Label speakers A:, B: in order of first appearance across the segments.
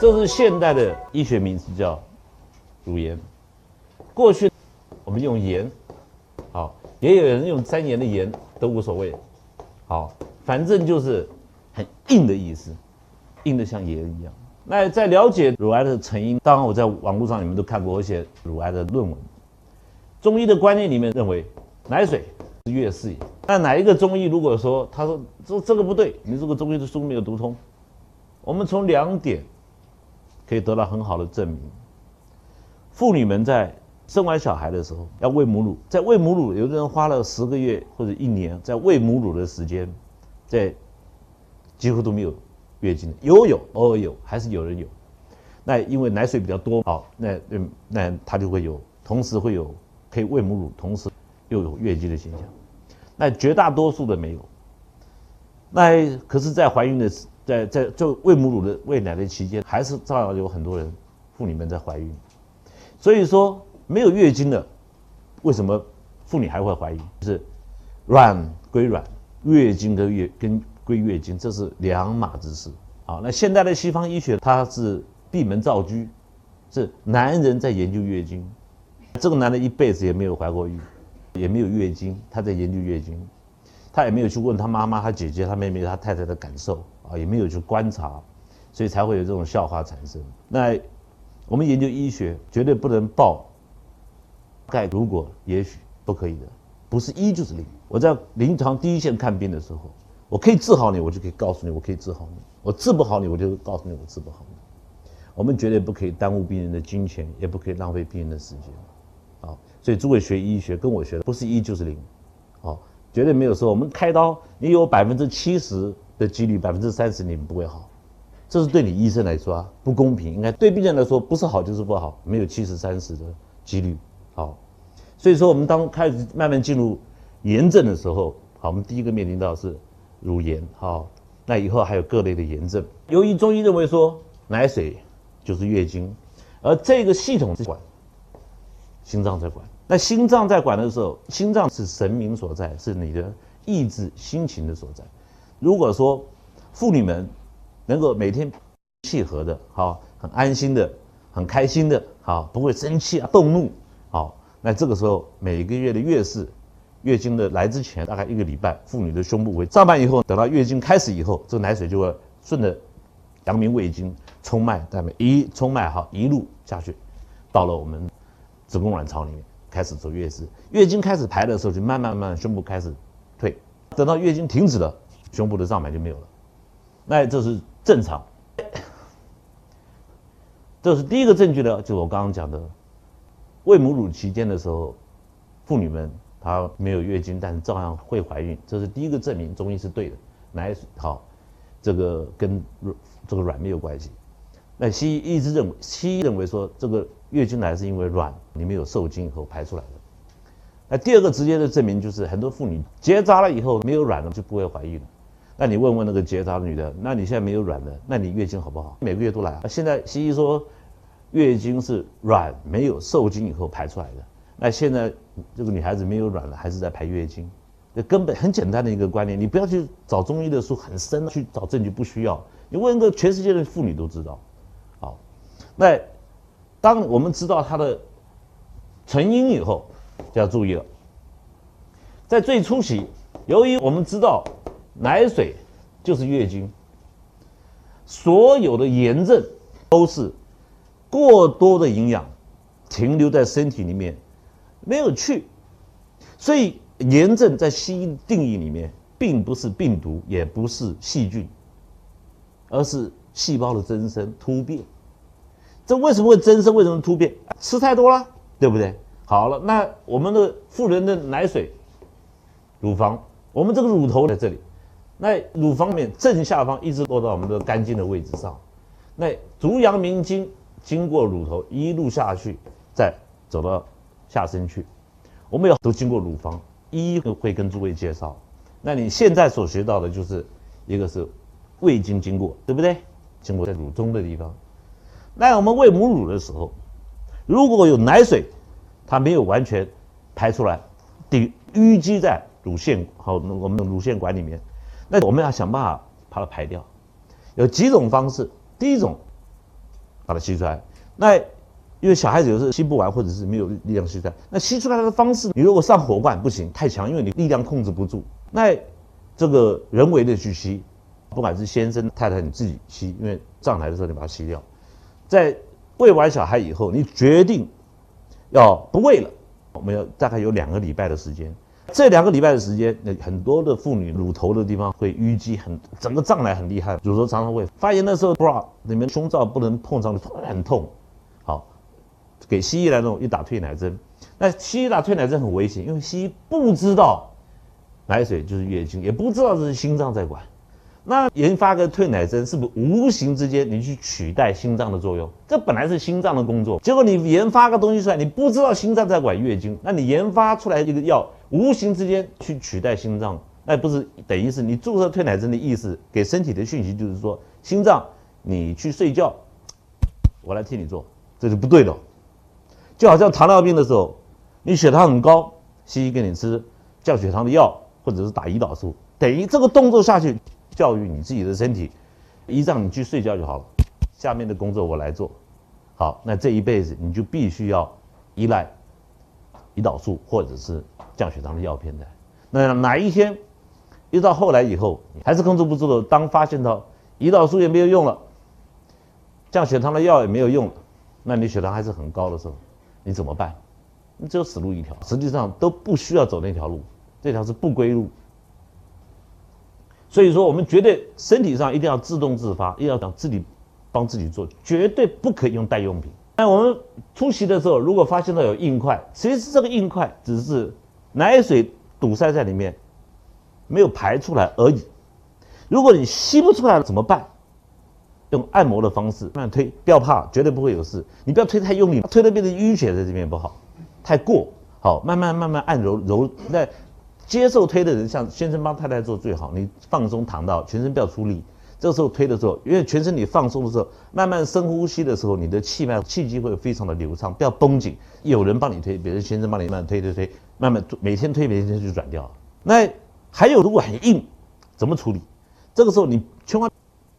A: 这是现代的医学名词叫乳盐。过去我们用盐，好，也有人用3盐的盐都无所谓，好，反正就是很硬的意思，硬的像盐一样。那在了解乳癌的成因，当然我在网络上你们都看过一些乳癌的论文。中医的观念里面认为奶水是月事也。那哪一个中医如果说他说这个不对，你这个中医的书没有读通，我们从2点可以得到很好的证明。妇女们在生完小孩的时候要喂母乳，在喂母乳，有的人花了10个月或者1年在喂母乳的时间，在几乎都没有月经的，有偶尔有，还是有人有。那因为奶水比较多，好，那他就会有，同时会有可以喂母乳，同时又有月经的现象。那绝大多数的没有。那可是，在怀孕的在就喂母乳的喂奶的期间，还是照样有很多人妇女们在怀孕。所以说没有月经的，为什么妇女还会怀孕？就是卵归卵，月经跟归月经，这是两码子事。好，那现代的西方医学它是闭门造车，是男人在研究月经，这个男的一辈子也没有怀过孕，也没有月经，他在研究月经，他也没有去问他妈妈、他姐姐、他妹妹、他太太的感受啊，也没有去观察，所以才会有这种笑话产生。那我们研究医学绝对不能报盖如果也许，不可以的，不是1就是0。我在临床第一线看病的时候，我可以治好你，我就可以告诉你我可以治好你；我治不好你，我就告诉你我治不好你。我们绝对不可以耽误病人的金钱，也不可以浪费病人的时间。好，所以诸位学医学跟我学的不是1就是0，好，绝对没有说我们开刀你有70%的几率，30%你们不会好。这是对你医生来说啊不公平，应该对病人来说不是好就是不好，没有70-30的几率。好，所以说我们当开始慢慢进入炎症的时候，好，我们第一个面临到是乳炎。好，那以后还有各类的炎症。由于中医认为说奶水就是月经，而这个系统是管心脏在管。那心脏在管的时候，心脏是神明所在，是你的意志心情的所在。如果说妇女们能够每天契合的，好，很安心的，很开心的，好，不会生气啊、动怒，好，那这个时候每个月的月事，月经的来之前大概1个礼拜，妇女的胸部会上班以后，等到月经开始以后，这个奶水就会顺着阳明胃经冲脉，冲脉好一路下去，到了我们子宫卵巢里面，开始走月事。月经开始排的时候，就慢慢胸部开始退，等到月经停止了，胸部的胀满就没有了。那这是正常。这是第一个证据呢，就是我刚刚讲的，喂母乳期间的时候，妇女们她没有月经，但是照样会怀孕，这是第一个证明中医是对的。奶好，这个跟这个卵没有关系。那西医认为说这个月经来是因为卵你没有受精以后排出来的。那第二个直接的证明就是很多妇女结扎了以后没有卵了就不会怀孕了。那你问问那个结扎的女的，那你现在没有卵的，那你月经好不好？每个月都来啊。现在西医说月经是卵没有受精以后排出来的。那现在这个女孩子没有卵了，还是在排月经，这根本很简单的一个观念，你不要去找中医的书很深去找证据，不需要。你问个全世界的妇女都知道。好，那当我们知道它的成因以后，就要注意了。在最初期，由于我们知道奶水就是月经，所有的炎症都是过多的营养停留在身体里面没有去，所以炎症在西医定义里面并不是病毒，也不是细菌，而是细胞的增生突变。这为什么会增生？为什么突变？吃太多了，对不对？好了，那我们的妇人的奶水，乳房，我们这个乳头在这里，那乳房里面正下方一直落到我们的肝经的位置上，那足阳明经经过乳头一路下去，再走到下身去，我们都经过乳房，一会跟诸位介绍。那你现在所学到的就是一个是胃经经过，对不对？经过在乳中的地方。那我们喂母乳的时候，如果有奶水，它没有完全排出来，淤积在乳腺和我们的乳腺管里面，那我们要想办法把它排掉。有几种方式，第一种把它吸出来。那因为小孩子有时候吸不完，或者是没有力量吸出来，那吸出来的方式，你如果上火罐不行，太强，因为你力量控制不住。那这个人为的去吸，不管是先生太太你自己吸，因为胀来的时候你把它吸掉。在喂完小孩以后，你决定要不喂了，我们要大概有2个礼拜的时间。这2个礼拜的时间，很多的妇女乳头的地方会淤积，整个胀奶很厉害，乳头常常会发炎的时候 ，bra 里面胸罩不能碰上去，很痛。好，给西医来弄一打退奶针，那西医打退奶针很危险，因为西医不知道奶水就是月经，也不知道这是心脏在管。那研发个退奶针，是不是无形之间你去取代心脏的作用？这本来是心脏的工作，结果你研发个东西出来，你不知道心脏在管月经，那你研发出来一个药，无形之间去取代心脏，那不是等于是你注射退奶针的意思，给身体的讯息就是说，心脏你去睡觉，我来替你做，这就不对了。就好像糖尿病的时候，你血糖很高，西医给你吃降血糖的药，或者是打胰岛素，等于这个动作下去。教育你自己的身体，依仗你去睡觉就好了，下面的工作我来做。好，那这一辈子你就必须要依赖胰岛素或者是降血糖的药片的。那哪一天一到后来以后，你还是控制不住的，当发现到胰岛素也没有用了，降血糖的药也没有用了，那你血糖还是很高的时候，你怎么办？你只有死路一条。实际上都不需要走那条路，这条是不归路。所以说，我们绝对身体上一定要自动自发，一定要想自己帮自己做，绝对不可以用代用品。那我们出席的时候，如果发现到有硬块，其实这个硬块只是奶水堵塞在里面，没有排出来而已。如果你吸不出来了怎么办？用按摩的方式慢慢推，不要怕，绝对不会有事。你不要推太用力，推的变成淤血在这边不好，太过好，慢慢按揉那。接受推的人，像先生帮太太做最好。你放松躺到，全身不要出力。这个时候推的时候，因为全身你放松的时候，慢慢深呼吸的时候，你的气机会非常的流畅，不要绷紧。有人帮你推，比如先生帮你慢慢推，慢慢每天推就软掉了。那还有如果很硬，怎么处理？这个时候你千万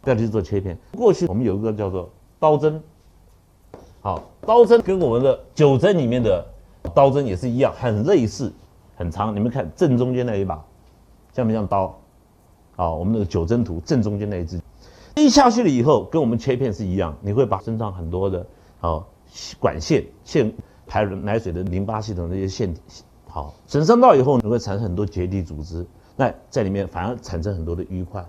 A: 不要去做切片。过去我们有一个叫做刀针，好，刀针跟我们的9针里面的刀针也是一样，很类似。很长，你们看正中间那一把，像不像刀？啊，我们那个9针图正中间那一支，一下去了以后，跟我们切片是一样，你会把身上很多的管线排奶水的淋巴系统那些线好损伤到以后，你会产生很多结缔组织，那在里面反而产生很多的淤块。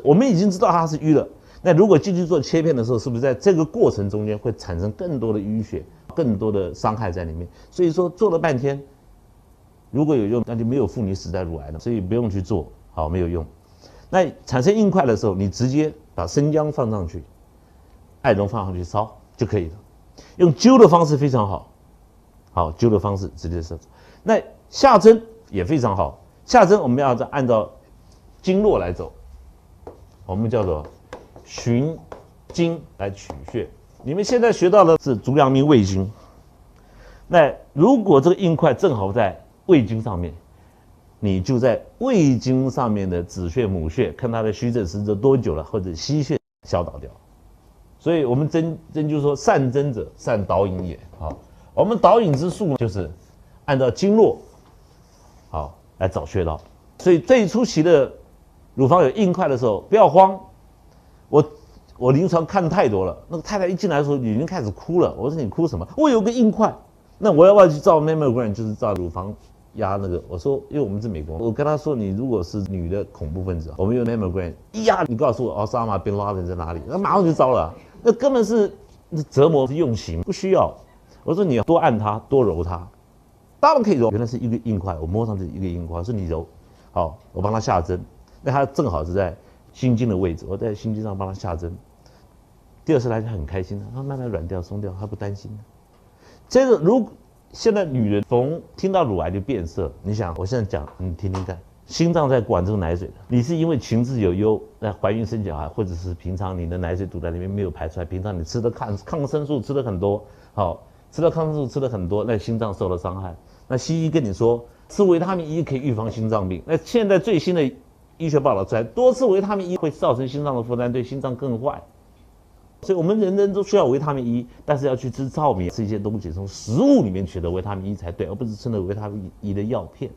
A: 我们已经知道它是淤了，那如果继续做切片的时候，是不是在这个过程中间会产生更多的淤血，更多的伤害在里面？所以说做了半天。如果有用，那就没有妇女死在乳癌了，所以不用去做，好，没有用。那产生硬块的时候，你直接把生姜放上去，艾绒放上去烧就可以了。用灸的方式非常好，好灸的方式直接烧。那下针也非常好，下针我们要按照经络来走，我们叫做循经来取穴。你们现在学到的是足阳明胃经，那如果这个硬块正好在胃经上面，你就在胃经上面的子穴、母穴，看它的虚症实质多久了，或者溪穴消导掉。所以我们针灸说，善针者善导引也。好，我们导引之术就是按照经络好来找穴道。所以最初期的乳房有硬块的时候，不要慌。我临床看太多了，那个太太一进来的时候已经开始哭了。我说你哭什么？我有个硬块，那我要不要去照 mammogram？ 就是照乳房。压那个，我说，因为我们是美国，我跟他说，你如果是女的恐怖分子，我们用 mammogram 一压，你告诉我奥沙马bin Laden在哪里，那马上就招了，那根本是折磨，是用刑，不需要。我说你要多按它，多揉它，当然可以揉。原来是一个硬块，我摸上去一个硬块，我说你揉，好，我帮他下针，那他正好是在心经的位置，我在心经上帮他下针。第二次来就很开心，他慢慢软掉、松掉，他不担心。这个现在女人逢听到乳癌就变色，你想，我现在讲，你听听看，心脏在管这个奶水的，你是因为情志有忧，那怀孕生小孩，或者是平常你的奶水堵在里面没有排出来，平常你吃的抗生素吃的很多，好，吃的抗生素吃的很多，那心脏受了伤害。那西医跟你说吃维他命 E 可以预防心脏病，那现在最新的医学报道出来，多吃维他命 E 会造成心脏的负担，对心脏更坏。所以我们人人都需要维他命 E， 但是要去吃糙米，吃一些东西，从食物里面取得维他命 E 才对，而不是吃那维他命 E 的药片。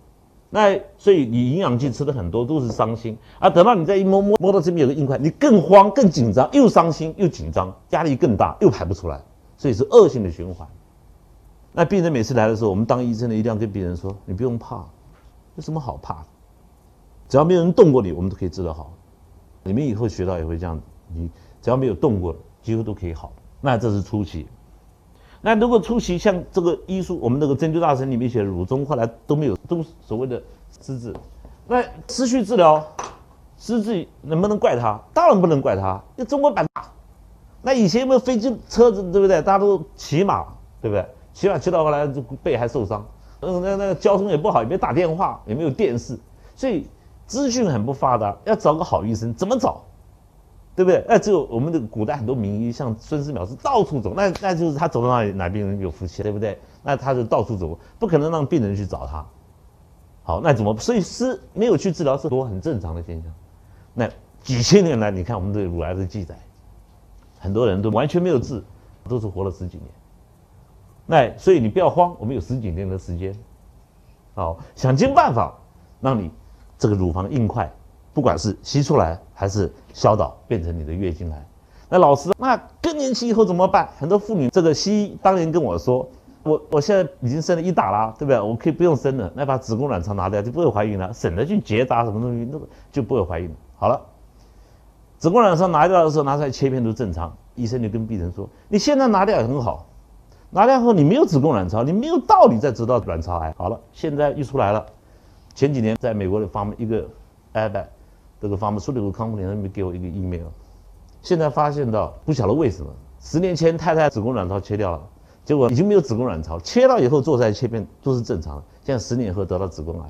A: 那所以你营养剂吃的很多都是伤心啊，等到你再一摸到这边有个硬块，你更慌更紧张，又伤心又紧张，压力更大，又排不出来，所以是恶性的循环。那病人每次来的时候，我们当医生的一定要跟病人说，你不用怕，有什么好怕的？只要没有人动过你，我们都可以治得好。你们以后学到也会这样子，你只要没有动过，几乎都可以好。那这是初期。那如果初期像这个医书，我们那个针灸大神里面写的乳中，后来都没有，都所谓的失智。那失去治疗，失智能不能怪他？当然不能怪他，因为中国版。那以前有没有飞机、车子，对不对？大家都骑马，对不对？骑马骑到后来就背还受伤。那个交通也不好，也没打电话，也没有电视，所以资讯很不发达。要找个好医生，怎么找？对不对？那只有我们的古代很多名医，像孙思邈是到处走，那就是他走到哪里，哪边人有福气，对不对？那他就到处走，不可能让病人去找他。好，那怎么？所以是没有去治疗是多很正常的现象。那几千年来，你看我们对乳癌的记载，很多人都完全没有治，都是活了10几年。那所以你不要慌，我们有10几年的时间，好，想尽办法让你这个乳房硬块，不管是吸出来还是消导，变成你的月经来。那老师，那更年期以后怎么办？很多妇女，这个西医当年跟我说，我现在已经生了1打啦，对不对？我可以不用生了，那把子宫卵巢拿掉就不会怀孕了，省得去结扎什么东西，那就不会怀孕了。好了，子宫卵巢拿掉的时候，拿出来切片都正常，医生就跟病人说，你现在拿掉也很好，拿掉后你没有子宫卵巢，你没有道理再知道卵巢癌。好了，现在又出来了，前几年在美国的一个 ABAC 这个pharmaceutical company 那边给我一个 email， 现在发现到不晓得为什么，10年前太太子宫卵巢切掉了，结果已经没有子宫卵巢，切到以后做出来切片都是正常的，现在10年后得到子宫癌，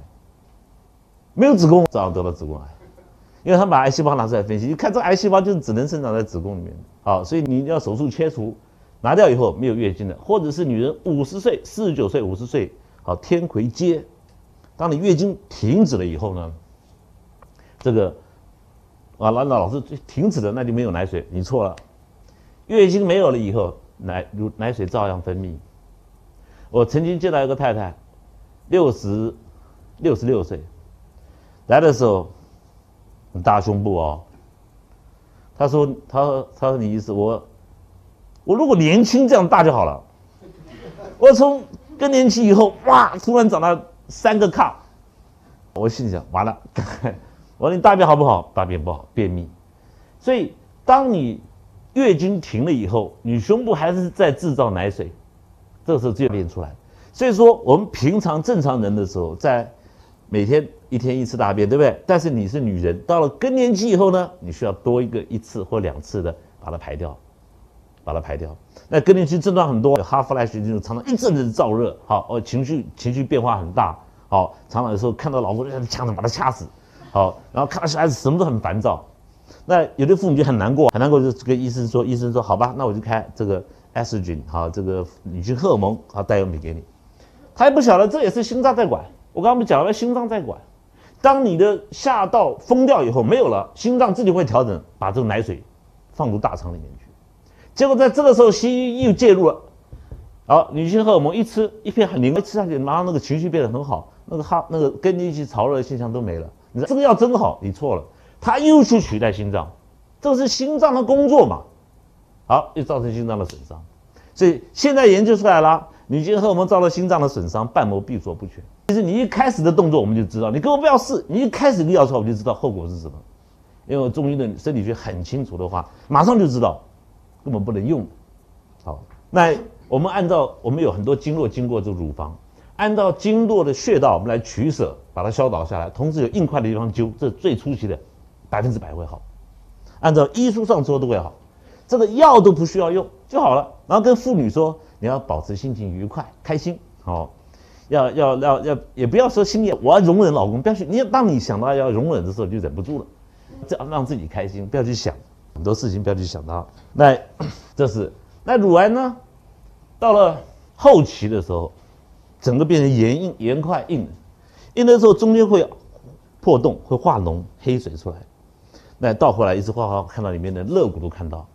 A: 没有子宫照样得到子宫癌，因为他们把癌细胞拿出来分析，一看这癌细胞就是只能生长在子宫里面，好，所以你要手术切除，拿掉以后没有月经了，或者是女人50岁、49岁、50岁，好，天癸接，当你月经停止了以后呢，这个那老师停止了，那就没有奶水，你错了，月经没有了以后，奶水照样分泌。我曾经见到一个太太，66岁，来的时候很大胸部哦，她说你意思我如果年轻这样大就好了，我从更年期以后哇，突然长到3个卡，我心里想完了。我说你大便好不好？大便不好，便秘。所以当你月经停了以后，你胸部还是在制造奶水，这个时候就便出来。所以说我们平常正常人的时候，在每天1天1次大便，对不对？但是你是女人，到了更年期以后呢，你需要多1次或2次的把它排掉。那更年期症状很多，哈弗莱血就常常一阵子燥热，好，情绪变化很大，好，常常有时候看到老公就想把他掐死。好，然后看到小孩子什么都很烦躁，那有的父母就很难过，就跟医生说，好吧，那我就开这个 estrogen， 好，这个女性荷尔蒙，好，代用品给你。他也不晓得这也是心脏在管，我刚刚讲了，心脏在管。当你的下道封掉以后没有了，心脏自己会调整，把这个奶水放入大肠里面去。结果在这个时候，西医又介入了，好，女性荷尔蒙一吃一片很灵，吃下去马上那个情绪变得很好，那个更年期潮热的现象都没了。你说这个药真好，你错了，他又去取代心脏，这是心脏的工作嘛？好，又造成心脏的损伤，所以现在研究出来了，女性荷尔蒙造成心脏的损伤，瓣膜闭锁不全。其实你一开始的动作我们就知道，你根本不要试，你一开始你药出来我就知道后果是什么，因为中医的生理学很清楚的话，马上就知道，根本不能用。好，那我们按照我们有很多经络经过这个乳房。按照经络的穴道，我们来取舍，把它消导下来，同时有硬块的地方灸，这最初期的100%会好。按照医书上说都会好，这个药都不需要用就好了。然后跟妇女说，你要保持心情愉快、开心，好，要也不要说心里我要容忍老公，不要去，当你想到要容忍的时候就忍不住了，这样让自己开心，不要去想很多事情，不要去想它。那乳癌呢？到了后期的时候。整个变成盐块硬的时候，中间会破洞，会化脓黑水出来。那到后来一直画看到里面的肋骨都看到，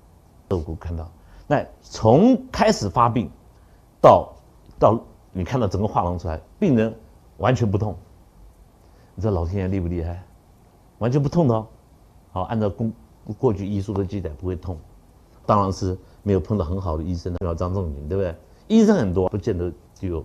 A: 肋骨看到，那从开始发病到你看到整个画廊出来，病人完全不痛。你知道老天爷厉不厉害？完全不痛的哦。好，按照过去医书的记载不会痛，当然是没有碰到很好的医生，像张仲景，对不对？医生很多，不见得就有